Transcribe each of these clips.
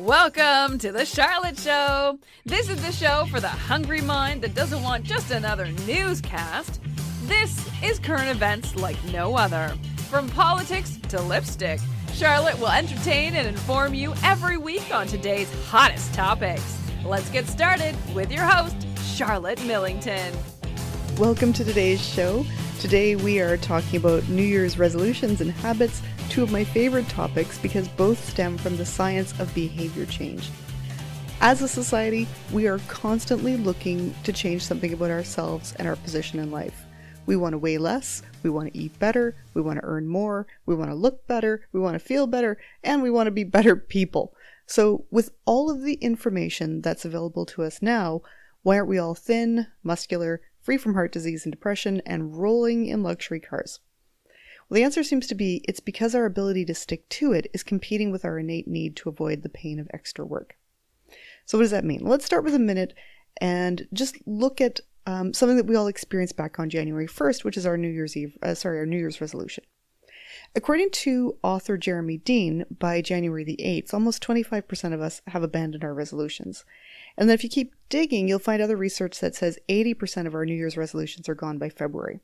Welcome to the Charlotte Show. This is the show for the hungry mind that doesn't want just another newscast. This is current events like no other. From politics to lipstick, Charlotte will entertain and inform you every week on today's hottest topics. Let's get started with your host, Charlotte Millington. Welcome to today's show. Today we are talking about New Year's resolutions and habits, two of my favorite topics because both stem from the science of behavior change. As a society, we are constantly looking to change something about ourselves and our position in life. We want to weigh less, we want to eat better, we want to earn more, we want to look better, we want to feel better, and we want to be better people. So with all of the information that's available to us now, why aren't we all thin, muscular, free from heart disease and depression, and rolling in luxury cars? Well, the answer seems to be it's because our ability to stick to it is competing with our innate need to avoid the pain of extra work. So what does that mean? Let's start with a minute and just look at something that we all experienced back on January 1st, which is our New Year's resolution. According to author Jeremy Dean, by January the 8th, almost 25% of us have abandoned our resolutions. And then if you keep digging, you'll find other research that says 80% of our New Year's resolutions are gone by February.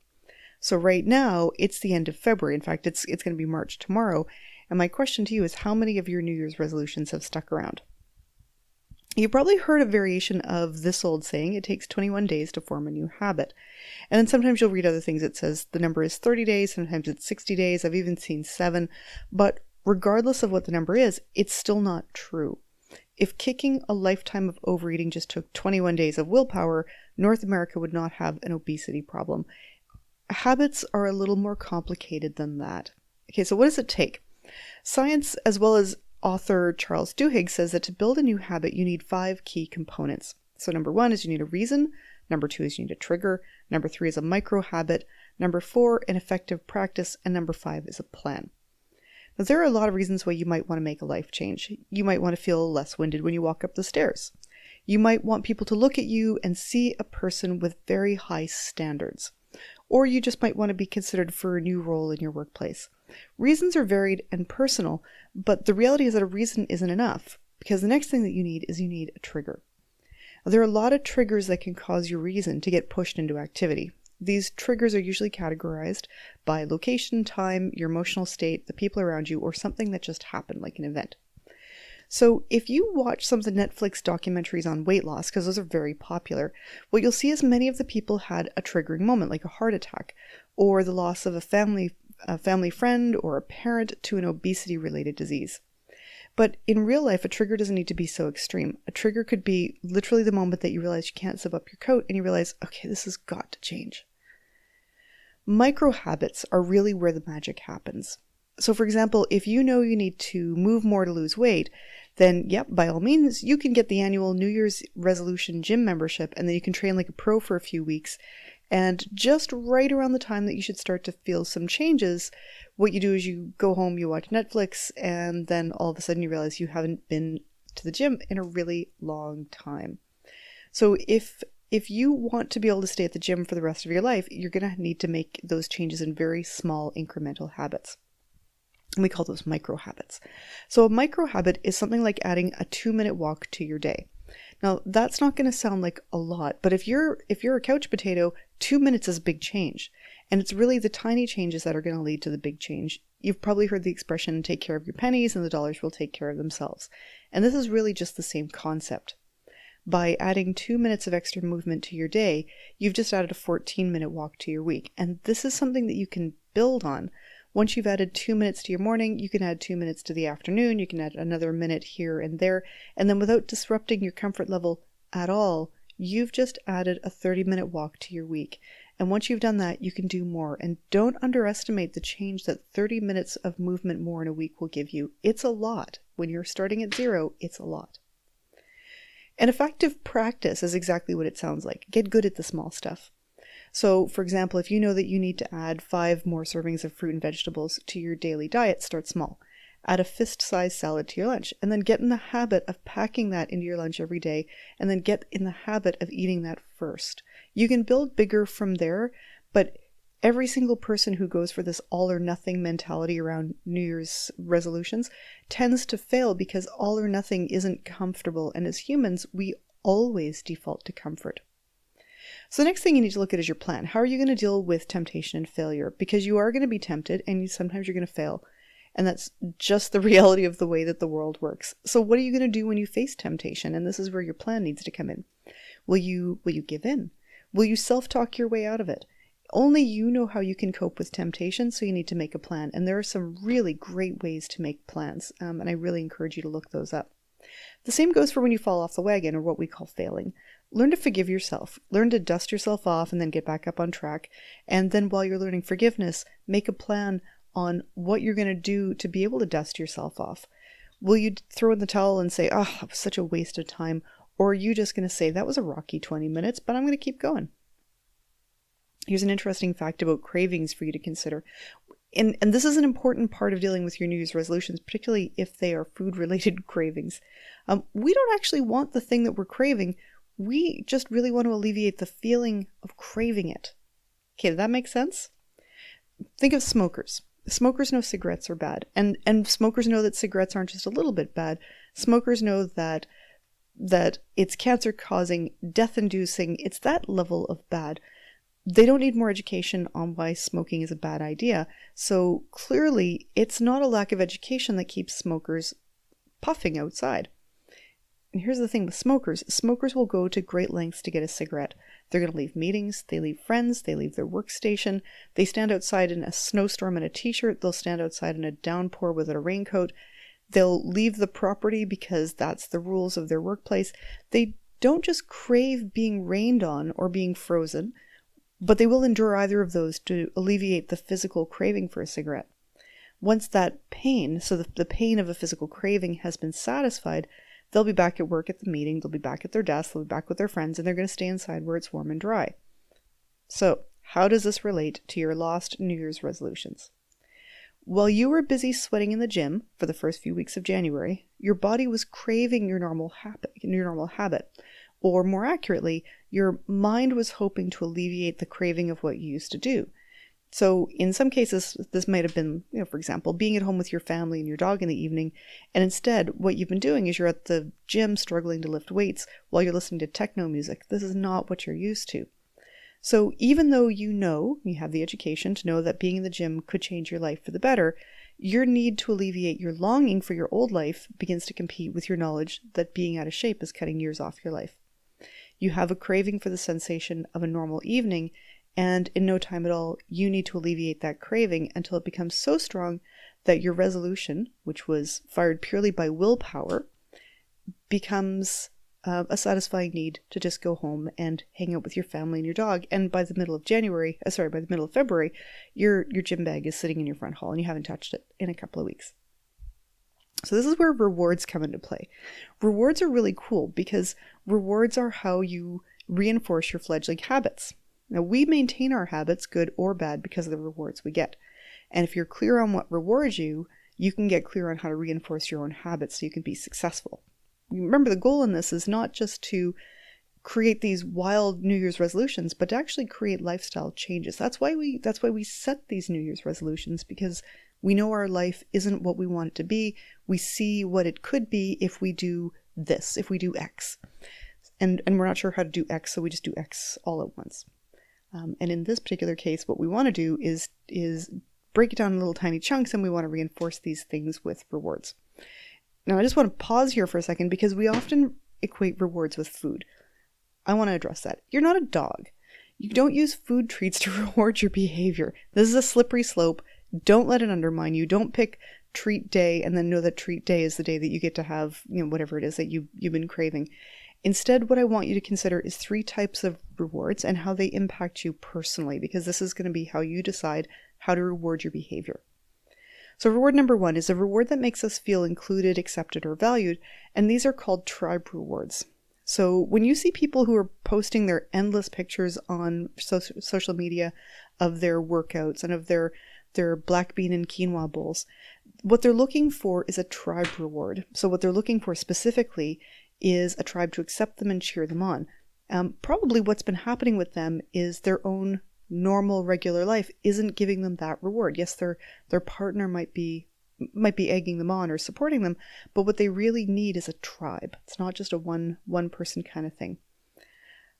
So right now, it's the end of February. In fact, it's going to be March tomorrow. And my question to you is, how many of your New Year's resolutions have stuck around? You've probably heard a variation of this old saying, it takes 21 days to form a new habit. And then sometimes you'll read other things that says the number is 30 days, sometimes it's 60 days, I've even seen 7. But regardless of what the number is, it's still not true. If kicking a lifetime of overeating just took 21 days of willpower, North America would not have an obesity problem. Habits are a little more complicated than that. Okay, so what does it take? Science, as well as author Charles Duhigg, says that to build a new habit, you need 5 key components. So number 1 is you need a reason. Number 2 is you need a trigger. Number 3 is a micro habit. Number 4, an effective practice. And number 5 is a plan. Now, there are a lot of reasons why you might want to make a life change. You might want to feel less winded when you walk up the stairs. You might want people to look at you and see a person with very high standards. Or you just might want to be considered for a new role in your workplace. Reasons are varied and personal, but the reality is that a reason isn't enough, because the next thing that you need is you need a trigger. Now, there are a lot of triggers that can cause your reason to get pushed into activity. These triggers are usually categorized by location, time, your emotional state, the people around you, or something that just happened, like an event. So if you watch some of the Netflix documentaries on weight loss, because those are very popular, what you'll see is many of the people had a triggering moment, like a heart attack, or the loss of a family friend or a parent to an obesity-related disease. But in real life, a trigger doesn't need to be so extreme. A trigger could be literally the moment that you realize you can't zip up your coat and you realize, okay, this has got to change. Micro habits are really where the magic happens. So for example, if you know you need to move more to lose weight, then yep, by all means, you can get the annual New Year's resolution gym membership, and then you can train like a pro for a few weeks. And just right around the time that you should start to feel some changes, what you do is you go home, you watch Netflix, and then all of a sudden you realize you haven't been to the gym in a really long time. So if you want to be able to stay at the gym for the rest of your life, you're going to need to make those changes in very small incremental habits. And we call those micro habits. So a micro habit is something like adding a 2-minute walk to your day. Now, that's not going to sound like a lot, but if you're a couch potato, 2 minutes is a big change. And it's really the tiny changes that are going to lead to the big change. You've probably heard the expression, take care of your pennies and the dollars will take care of themselves. And this is really just the same concept. By adding 2 minutes of extra movement to your day, you've just added a 14-minute walk to your week. And this is something that you can build on. Once you've added 2 minutes to your morning, you can add 2 minutes to the afternoon, you can add another minute here and there, and then without disrupting your comfort level at all, you've just added a 30-minute walk to your week. And once you've done that, you can do more. And don't underestimate the change that 30 minutes of movement more in a week will give you. It's a lot. When you're starting at 0, it's a lot. An effective practice is exactly what it sounds like. Get good at the small stuff. So, for example, if you know that you need to add 5 more servings of fruit and vegetables to your daily diet, start small. Add a fist-sized salad to your lunch, and then get in the habit of packing that into your lunch every day, and then get in the habit of eating that first. You can build bigger from there, but Every single person who goes for this all or nothing mentality around New Year's resolutions tends to fail because all or nothing isn't comfortable. And as humans, we always default to comfort. So the next thing you need to look at is your plan. How are you going to deal with temptation and failure? Because you are going to be tempted and sometimes you're going to fail. And that's just the reality of the way that the world works. So what are you going to do when you face temptation? And this is where your plan needs to come in. Will you give in? Will you self-talk your way out of it? Only you know how you can cope with temptation, so you need to make a plan. And there are some really great ways to make plans, and I really encourage you to look those up. The same goes for when you fall off the wagon, or what we call failing. Learn to forgive yourself. Learn to dust yourself off and then get back up on track. And then while you're learning forgiveness, make a plan on what you're going to do to be able to dust yourself off. Will you throw in the towel and say, oh, it was such a waste of time? Or are you just going to say, that was a rocky 20 minutes, but I'm going to keep going? Here's an interesting fact about cravings for you to consider. And this is an important part of dealing with your New Year's resolutions, particularly if they are food-related cravings. We don't actually want the thing that we're craving. We just really want to alleviate the feeling of craving it. Okay, does that make sense? Think of smokers. Smokers know cigarettes are bad. And smokers know that cigarettes aren't just a little bit bad. Smokers know that it's cancer-causing, death-inducing. It's that level of bad. They don't need more education on why smoking is a bad idea. So clearly, it's not a lack of education that keeps smokers puffing outside. And here's the thing with smokers. Smokers will go to great lengths to get a cigarette. They're going to leave meetings, they leave friends, they leave their workstation. They stand outside in a snowstorm in a t-shirt. They'll stand outside in a downpour with a raincoat. They'll leave the property because that's the rules of their workplace. They don't just crave being rained on or being frozen, but they will endure either of those to alleviate the physical craving for a cigarette. Once that pain, so the pain of a physical craving has been satisfied, they'll be back at work at the meeting, they'll be back at their desk, they'll be back with their friends, and they're going to stay inside where it's warm and dry. So, how does this relate to your lost New Year's resolutions? While you were busy sweating in the gym for the first few weeks of January, your body was craving your normal habit. Or more accurately, your mind was hoping to alleviate the craving of what you used to do. So in some cases, this might have been, for example, being at home with your family and your dog in the evening, and instead what you've been doing is you're at the gym struggling to lift weights while you're listening to techno music. This is not what you're used to. So even though you have the education to know that being in the gym could change your life for the better, your need to alleviate your longing for your old life begins to compete with your knowledge that being out of shape is cutting years off your life. You have a craving for the sensation of a normal evening, and in no time at all, you need to alleviate that craving until it becomes so strong that your resolution, which was fired purely by willpower, becomes a satisfying need to just go home and hang out with your family and your dog. And by the middle of February, your gym bag is sitting in your front hall and you haven't touched it in a couple of weeks. So this is where rewards come into play. Rewards are really cool because rewards are how you reinforce your fledgling habits. Now, we maintain our habits, good or bad, because of the rewards we get. And if you're clear on what rewards you, you can get clear on how to reinforce your own habits so you can be successful. Remember, the goal in this is not just to create these wild New Year's resolutions, but to actually create lifestyle changes. That's why we set these New Year's resolutions, because we know our life isn't what we want it to be. We see what it could be if we do this, if we do X. And we're not sure how to do X, so we just do X all at once. And in this particular case, what we want to do is break it down in little tiny chunks, and we want to reinforce these things with rewards. Now, I just want to pause here for a second because we often equate rewards with food. I want to address that. You're not a dog. You don't use food treats to reward your behavior. This is a slippery slope. Don't let it undermine you. Don't pick treat day and then know that treat day is the day that you get to have, whatever it is that you've been craving. Instead, what I want you to consider is 3 types of rewards and how they impact you personally, because this is going to be how you decide how to reward your behavior. So reward number 1 is a reward that makes us feel included, accepted, or valued, and these are called tribe rewards. So when you see people who are posting their endless pictures on social media of their workouts and of their black bean and quinoa bowls, what they're looking for is a tribe reward. So what they're looking for specifically is a tribe to accept them and cheer them on. Probably what's been happening with them is their own normal, regular life isn't giving them that reward. Yes, their partner might be egging them on or supporting them, but what they really need is a tribe. It's not just a one person kind of thing.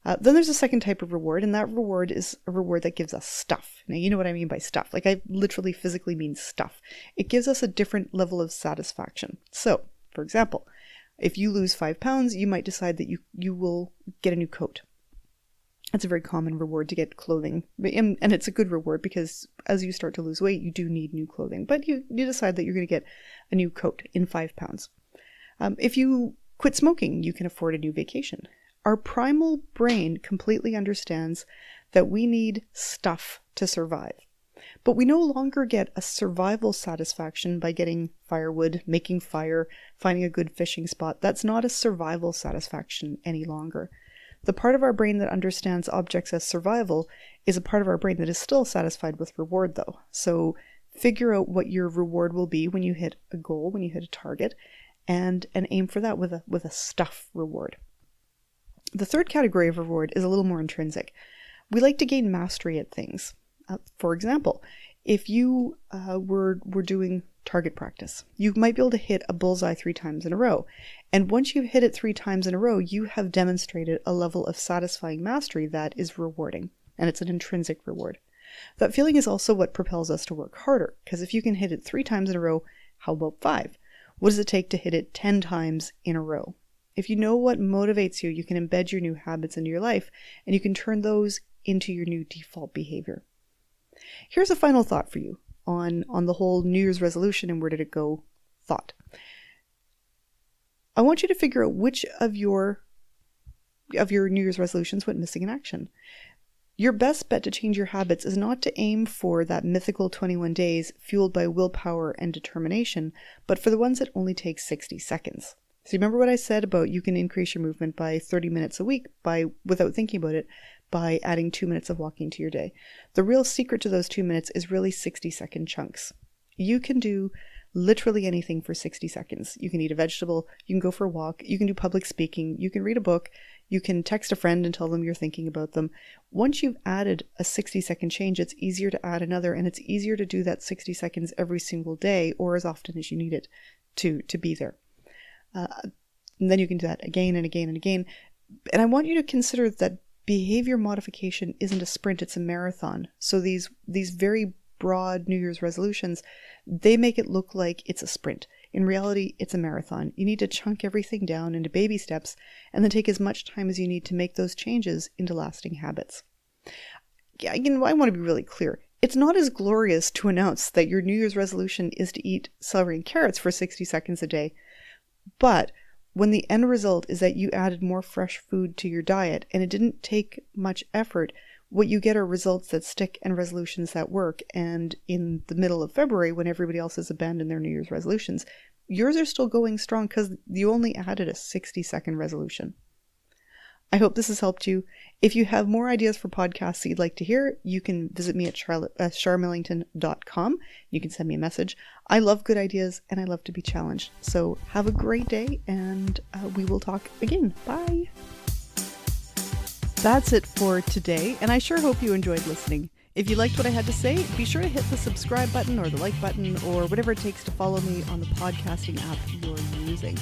Then there's a second type of reward, and that reward is a reward that gives us stuff. Now, you know what I mean by stuff. Like, I literally physically mean stuff. It gives us a different level of satisfaction. So, for example, if you lose 5 pounds, you might decide that you will get a new coat. That's a very common reward to get clothing. And it's a good reward because as you start to lose weight, you do need new clothing. But you decide that you're going to get a new coat in 5 pounds. If you quit smoking, you can afford a new vacation. Our primal brain completely understands that we need stuff to survive. But we no longer get a survival satisfaction by getting firewood, making fire, finding a good fishing spot. That's not a survival satisfaction any longer. The part of our brain that understands objects as survival is a part of our brain that is still satisfied with reward, though. So figure out what your reward will be when you hit a goal, when you hit a target, and aim for that with a stuff reward. The third category of reward is a little more intrinsic. We like to gain mastery at things. For example, if you were doing target practice, you might be able to hit a bullseye 3 times in a row. And once you've hit it 3 times in a row, you have demonstrated a level of satisfying mastery that is rewarding. And it's an intrinsic reward. That feeling is also what propels us to work harder. Because if you can hit it 3 times in a row, how about 5? What does it take to hit it 10 times in a row? If you know what motivates you, you can embed your new habits into your life, and you can turn those into your new default behavior. Here's a final thought for you on the whole New Year's resolution and where did it go thought. I want you to figure out which of your New Year's resolutions went missing in action. Your best bet to change your habits is not to aim for that mythical 21 days fueled by willpower and determination, but for the ones that only take 60 seconds. So remember what I said about you can increase your movement by 30 minutes a week without thinking about it by adding 2 minutes of walking to your day. The real secret to those 2 minutes is really 60-second chunks. You can do literally anything for 60 seconds. You can eat a vegetable, you can go for a walk, you can do public speaking, you can read a book, you can text a friend and tell them you're thinking about them. Once you've added a 60-second change, it's easier to add another, and it's easier to do that 60 seconds every single day or as often as you need it to be there. And then you can do that again and again and again. And I want you to consider that behavior modification isn't a sprint, it's a marathon. So these very broad New Year's resolutions, they make it look like it's a sprint. In reality, it's a marathon. You need to chunk everything down into baby steps and then take as much time as you need to make those changes into lasting habits. Yeah, I want to be really clear. It's not as glorious to announce that your New Year's resolution is to eat celery and carrots for 60 seconds a day. But when the end result is that you added more fresh food to your diet and it didn't take much effort, what you get are results that stick and resolutions that work. And in the middle of February, when everybody else has abandoned their New Year's resolutions, yours are still going strong because you only added a 60-second resolution. I hope this has helped you. If you have more ideas for podcasts that you'd like to hear, you can visit me at charmillington.com. You can send me a message. I love good ideas and I love to be challenged. So have a great day and we will talk again. Bye. That's it for today, and I sure hope you enjoyed listening. If you liked what I had to say, be sure to hit the subscribe button or the like button or whatever it takes to follow me on the podcasting app you're using.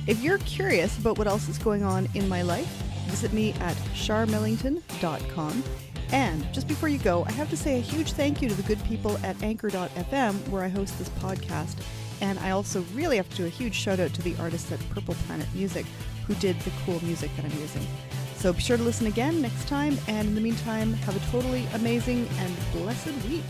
If you're curious about what else is going on in my life, visit me at charmillington.com. And just before you go, I have to say a huge thank you to the good people at anchor.fm where I host this podcast. And I also really have to do a huge shout out to the artists at Purple Planet Music who did the cool music that I'm using. So be sure to listen again next time. And in the meantime, have a totally amazing and blessed week.